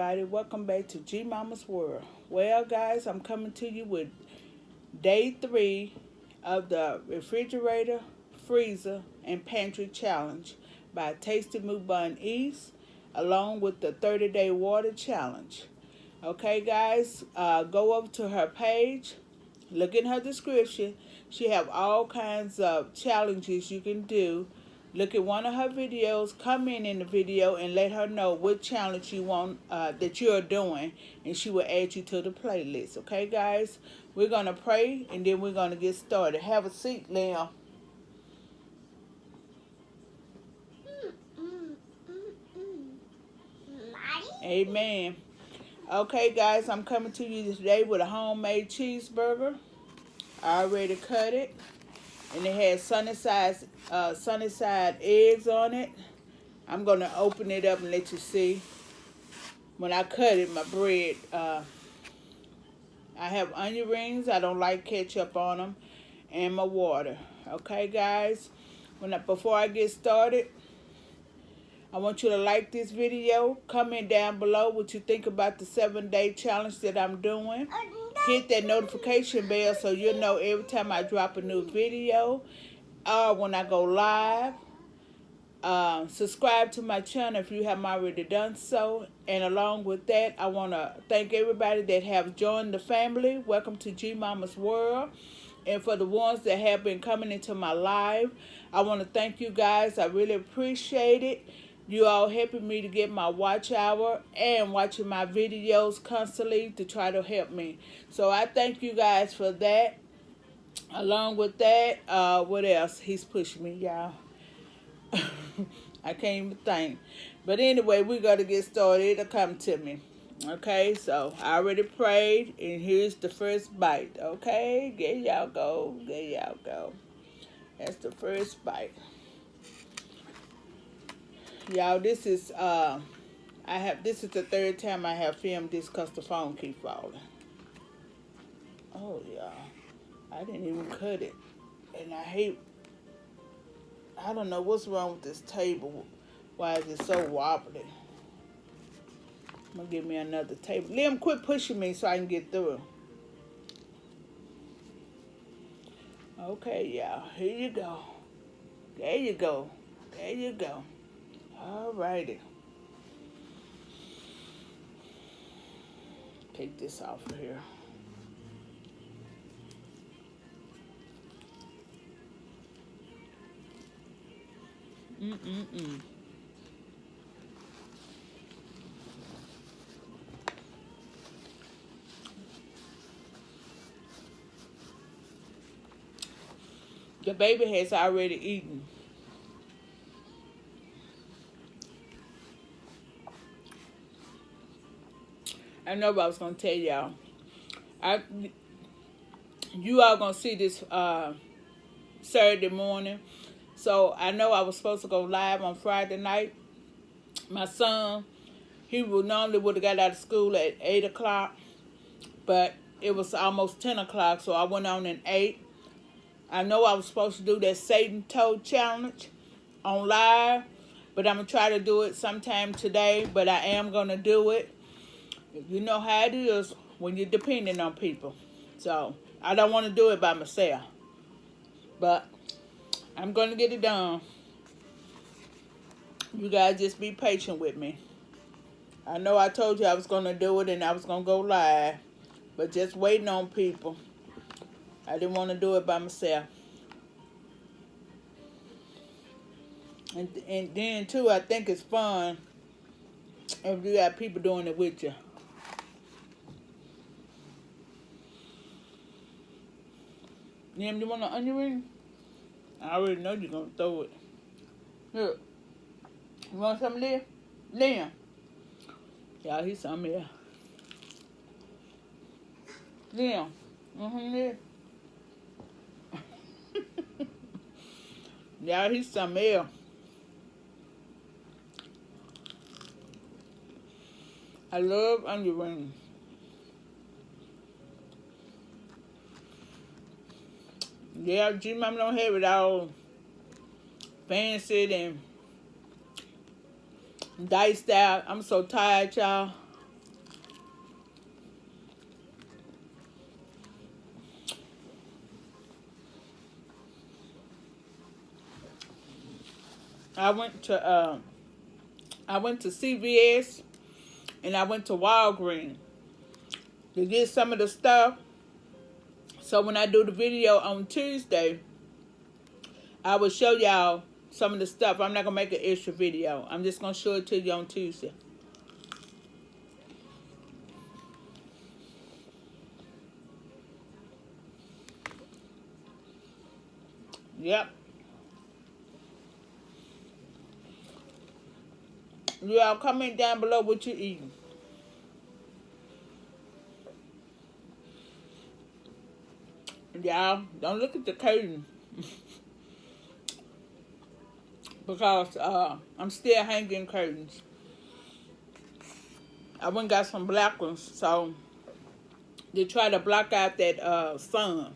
everybody. Welcome back to G Mama's World. Well, guys, I'm coming to you with day 3 of the refrigerator, freezer, and pantry challenge by Tasty Mukbang East, along with the 30-day water challenge. Okay, guys, go over to her page. Look in her description. She have all kinds of challenges you can do. Look at one of her videos, comment in the video, and let her know what challenge you want that you're doing, and she will add you to the playlist. Okay, guys? We're going to pray, and then we're going to get started. Have a seat, Leon. Amen. Okay, guys, I'm coming to you today with a homemade cheeseburger. I already cut it. And it has sunny side eggs on it. I'm going to open it up and let you see. When I cut it, my bread, I have onion rings. I don't like ketchup on them. And my water. Okay, guys? Before I get started, I want you to like this video. Comment down below what you think about the 7-day challenge that I'm doing. Hit that notification bell so you'll know every time I drop a new video or when I go live. Subscribe to my channel if you haven't already done so. And along with that, I want to thank everybody that have joined the family. Welcome to G Mama's World. And for the ones that have been coming into my live, I want to thank you guys. I really appreciate it. You all helping me to get my watch hour and watching my videos constantly to try to help me. So I thank you guys for that. Along with that, what else? He's pushing me, y'all. I can't even think. But anyway, we're going to get started. It'll come to me. Okay, so I already prayed, and here's the first bite. Okay, there y'all go. There y'all go. That's the first bite. Y'all, this is this is the third time I have filmed this because the phone keep falling. Oh y'all, I didn't even cut it, and I don't know what's wrong with this table. Why is it so wobbly? I'm gonna give me another table. Liam, quit pushing me so I can get through. Okay, y'all, here you go. There you go. There you go. Alrighty. Take this off of here. The baby has already eaten. I know what I was going to tell y'all. You all going to see this Saturday morning. So I know I was supposed to go live on Friday night. My son, he would have got out of school at 8 o'clock. But it was almost 10 o'clock, so I went on at 8. I know I was supposed to do that Satan Toe Challenge on live. But I'm going to try to do it sometime today. But I am going to do it. You know how it is when you're depending on people. So, I don't want to do it by myself. But, I'm going to get it done. You guys just be patient with me. I know I told you I was going to do it and I was going to go live. But just waiting on people. I didn't want to do it by myself. And then, too, I think it's fun if you got people doing it with you. Liam, you want an onion ring? I already know you're going to throw it. Look. You want some of this? Liam. Y'all, he's some here. Liam. Yeah. Y'all, he's some here. I love onion rings. Yeah, G Mama don't have it all fancy and diced out. I'm so tired, y'all. I went to CVS and I went to Walgreens to get some of the stuff. So when I do the video on Tuesday, I will show y'all some of the stuff. I'm not gonna make an extra video. I'm just gonna show it to you on Tuesday. Yep. Y'all comment down below what you eating. Y'all don't look at the curtain because I'm still hanging curtains. I went and got some black ones, so they try to block out that sun.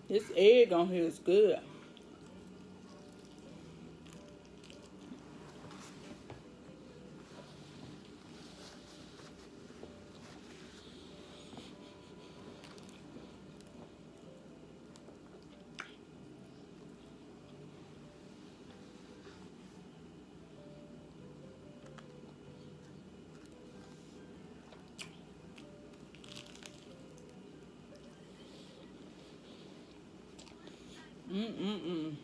This egg on here is good. Mm-mm-mm.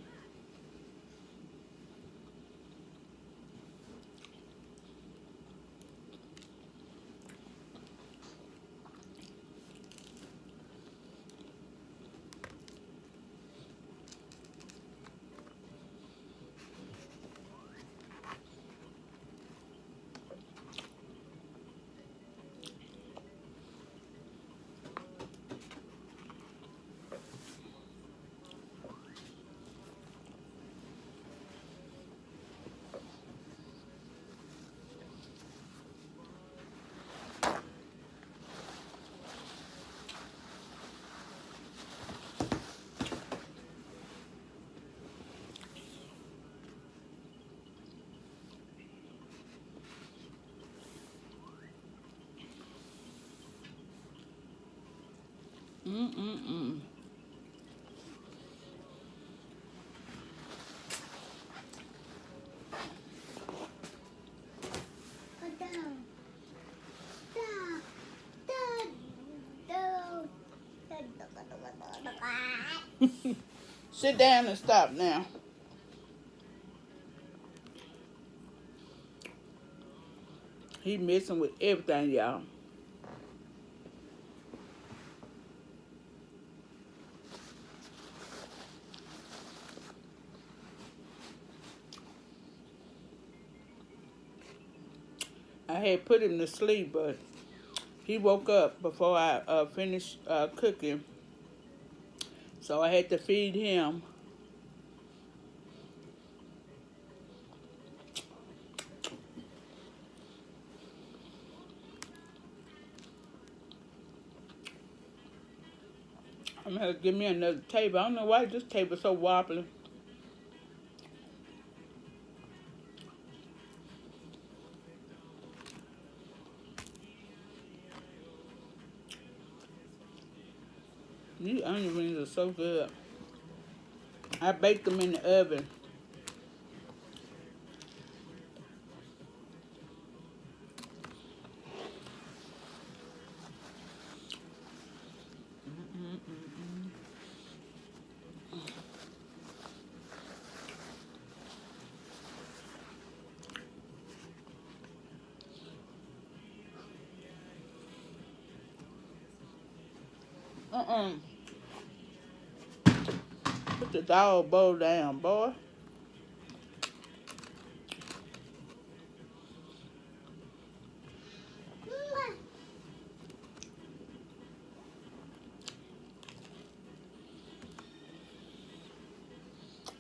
Mm-mm-mm. Sit down and stop now. He messing with everything, y'all. I had put him to sleep, but he woke up before I finished cooking. So I had to feed him. I'm gonna have to give me another table. I don't know why this table's so wobbly. These onion rings are so good. I baked them in the oven. Put the dog bowl down, boy.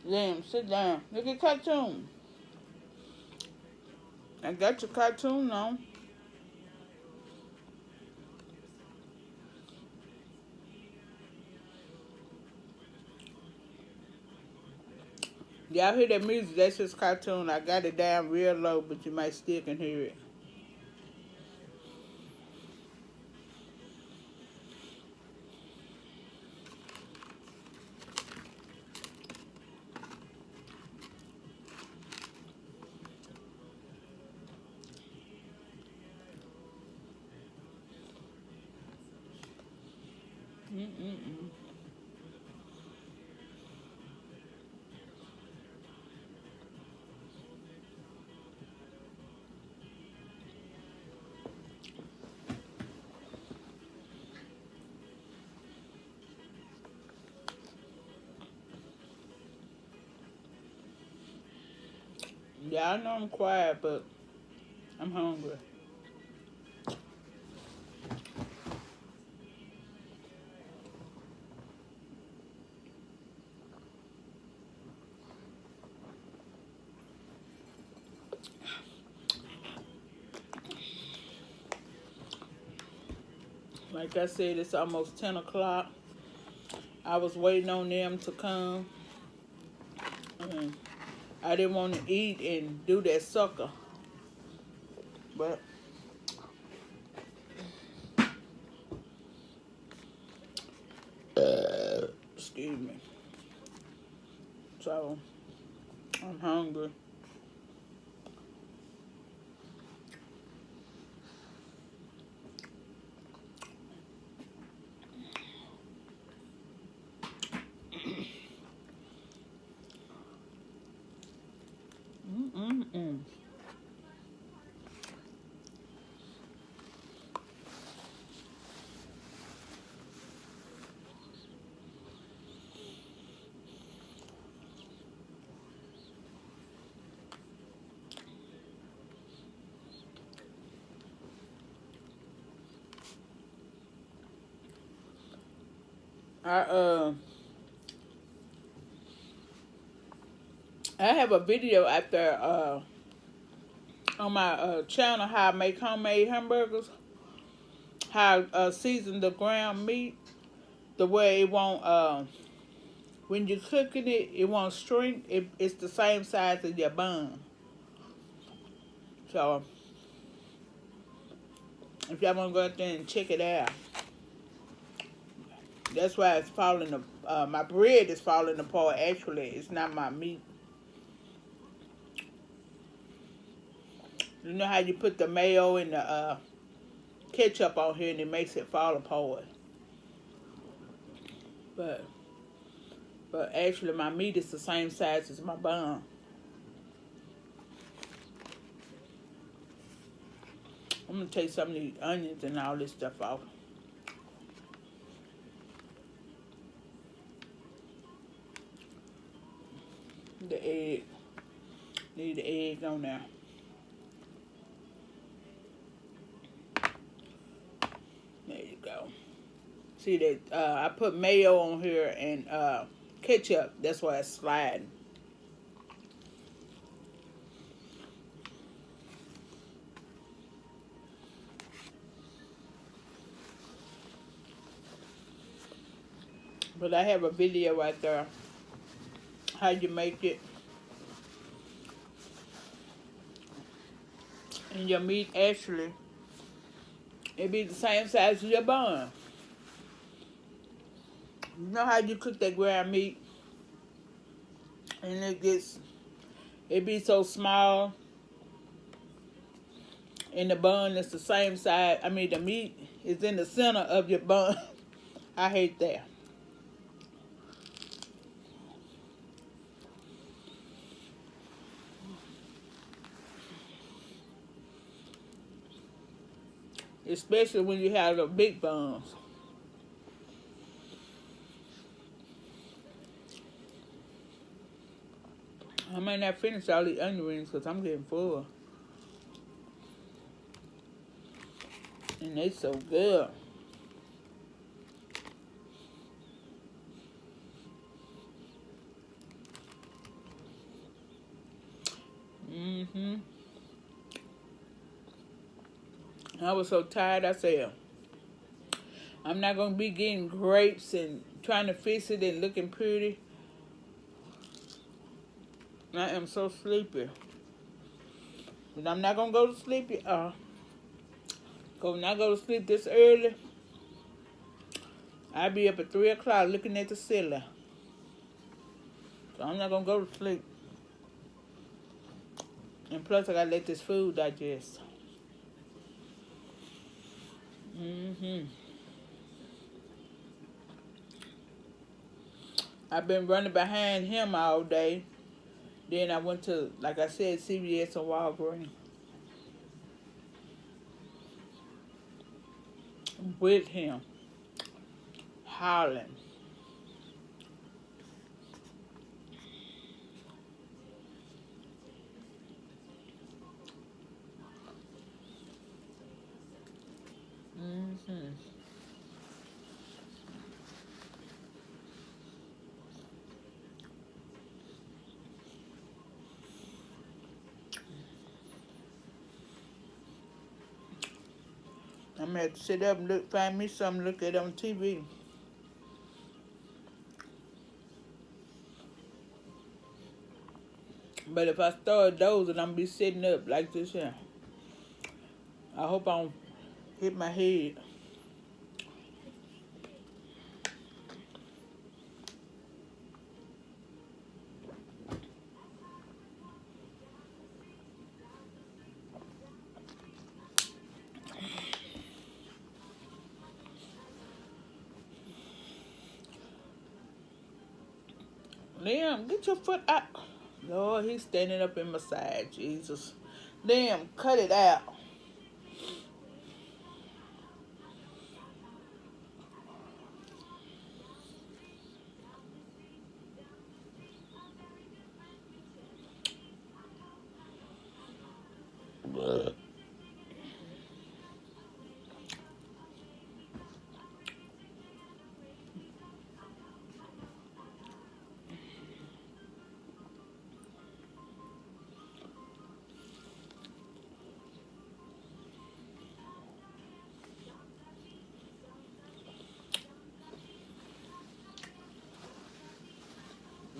Damn, sit down. Look at cartoon. I got your cartoon on. Y'all hear that music? That's just cartoon. I got it down real low, but you might still can hear it. Mm-mm-mm. Yeah, I know I'm quiet, but I'm hungry. Like I said, it's almost 10 o'clock. I was waiting on them to come. And I didn't want to eat and do that sucker. But, excuse me. So, I'm hungry. Mm-mm-mm. I, uh, I have a video out there, on my channel, how I make homemade hamburgers. How I season the ground meat the way it won't, when you're cooking it, it won't shrink. It's the same size as your bun. So, if y'all want to go out there and check it out. That's why it's falling, my bread is falling apart. Actually, it's not my meat. You know how you put the mayo and the ketchup on here and it makes it fall apart. But actually my meat is the same size as my bun. I'm gonna take some of these onions and all this stuff off. The egg. Need the egg on there. There you go. See that I put mayo on here and ketchup. That's why it's sliding. But I have a video right there how you make it. And your meat actually, it be the same size as your bun. You know how you cook that ground meat and it be so small and the bun is the same size. I mean the meat is in the center of your bun. I hate that. Especially when you have the big buns. I might not finish all the onion rings because I'm getting full. And they so good. Mm-hmm. I was so tired. I said, I'm not going to be getting grapes and trying to fix it and looking pretty. I am so sleepy. But I'm not going to go to sleep. When I go to sleep this early, I'll be up at 3 o'clock looking at the ceiling. So I'm not going to go to sleep. And plus, I got to let this food digest. I've been running behind him all day. Then I went to, like I said, CVS and Walgreens with him, hollering. I'm gonna have to sit up and find me something to look at on TV. But if I start dozing, I'm gonna be sitting up like this here. I hope I don't hit my head. Liam, get your foot out. Lord, he's standing up in my side, Jesus. Liam, cut it out.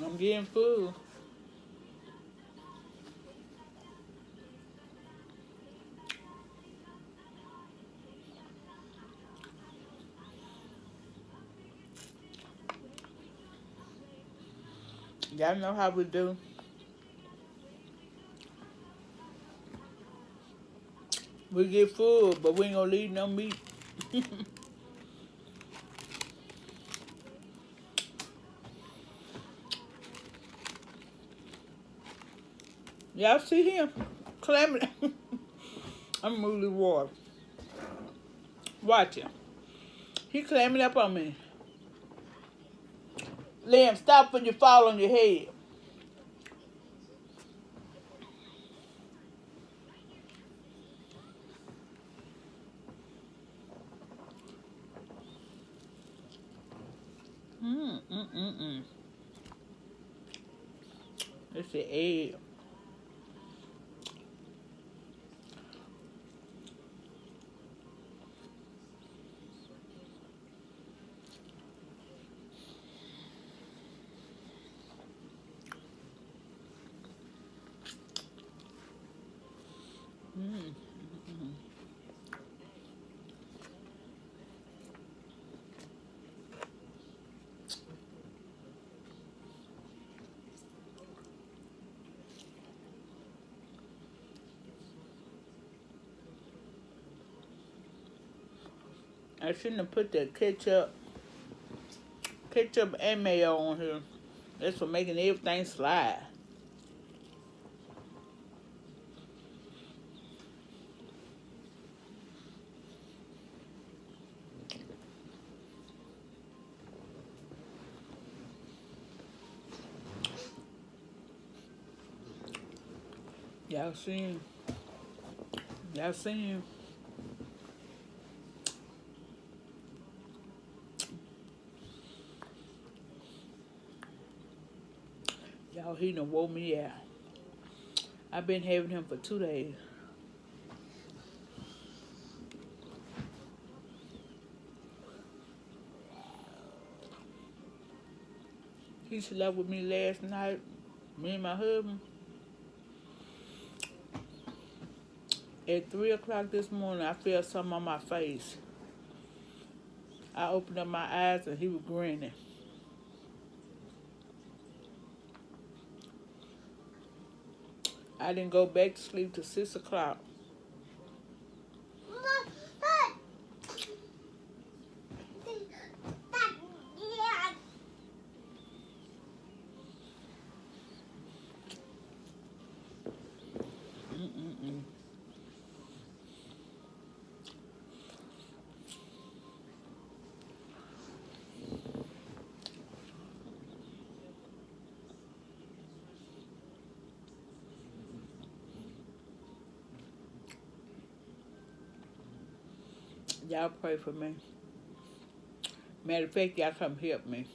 I'm getting full. Y'all know how we do. We get full, but we ain't gonna leave no meat. Y'all see him clamming? I'm gonna move the water. Watch him. He clamming up on me. Liam, stop when you fall on your head. It's the egg. I shouldn't have put the ketchup and mayo on here. That's for making everything slide. Y'all seen? Y'all seen? Y'all, he done woke me out. I've been having him for 2 days. He slept with me last night. Me and my husband. At 3 o'clock this morning, I felt something on my face. I opened up my eyes and he was grinning. I didn't go back to sleep till 6 o'clock. Y'all pray for me. Matter of fact, y'all come help me.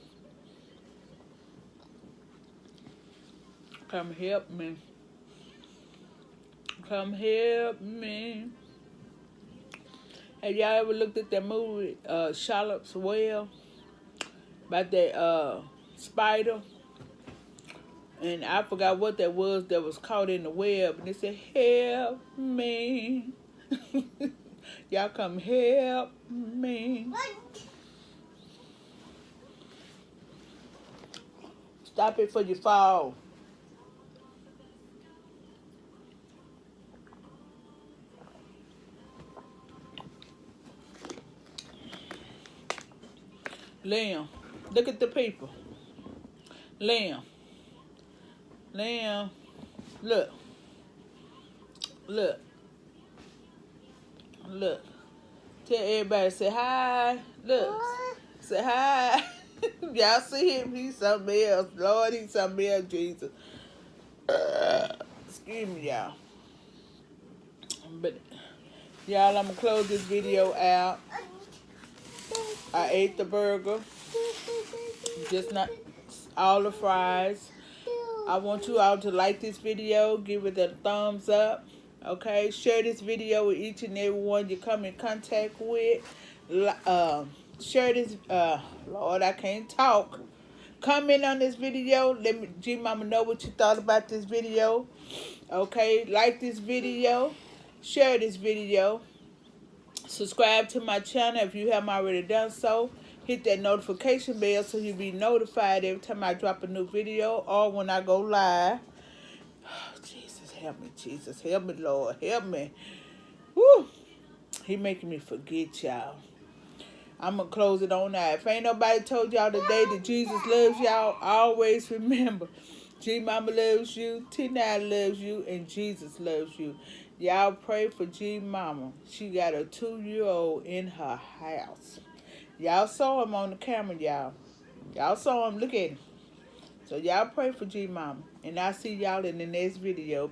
Come help me. Come help me. Have y'all ever looked at that movie, Charlotte's Web? About that spider? And I forgot what that was caught in the web. And it said, help me. Y'all come help me. Stop it before you fall. Liam, look at the people. Liam, look. Look. Look. Tell everybody, say hi. Look. Say hi. Y'all see him? He's something else. Lord, he's something else, Jesus. Excuse me, y'all. But, y'all, I'm going to close this video out. I ate the burger. Just not all the fries. I want you all to like this video. Give it a thumbs up. Okay? Share this video with each and every one you come in contact with. Share this. Lord, I can't talk. Comment on this video. Let me, G Mama, know what you thought about this video. Okay? Like this video. Share this video. Subscribe to my channel if you haven't already done so. Hit that notification bell so you'll be notified every time I drop a new video or when I go live. Oh, Jesus, help me, Jesus. Help me, Lord. Help me. Woo. He making me forget, y'all. I'm going to close it on that. If ain't nobody told y'all today that Jesus loves y'all, always remember, G Mama loves you, T9 loves you, and Jesus loves you. Y'all pray for G Mama. She got a 2-year-old in her house. Y'all saw him on the camera, y'all. Y'all saw him. Look at him. So y'all pray for G Mama. And I'll see y'all in the next video.